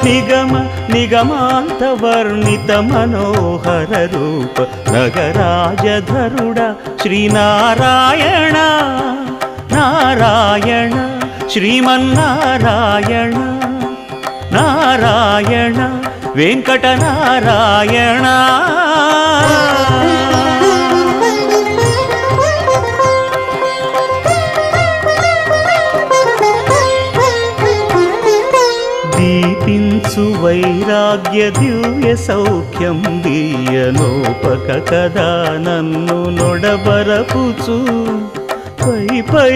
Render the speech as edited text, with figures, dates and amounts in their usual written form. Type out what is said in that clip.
నిగమ నిగమాంత వర్ణిత మనోహర రూప నగరాజధరుడ శ్రీనారాయణ నారాయణ శ్రీమన్నారాయణ నారాయణ వెంకటనారాయణ. దీపించు వైరాగ్య దివ్య సౌఖ్యం దీయనోపక కదా నన్ను నొడబరపుచు పై పై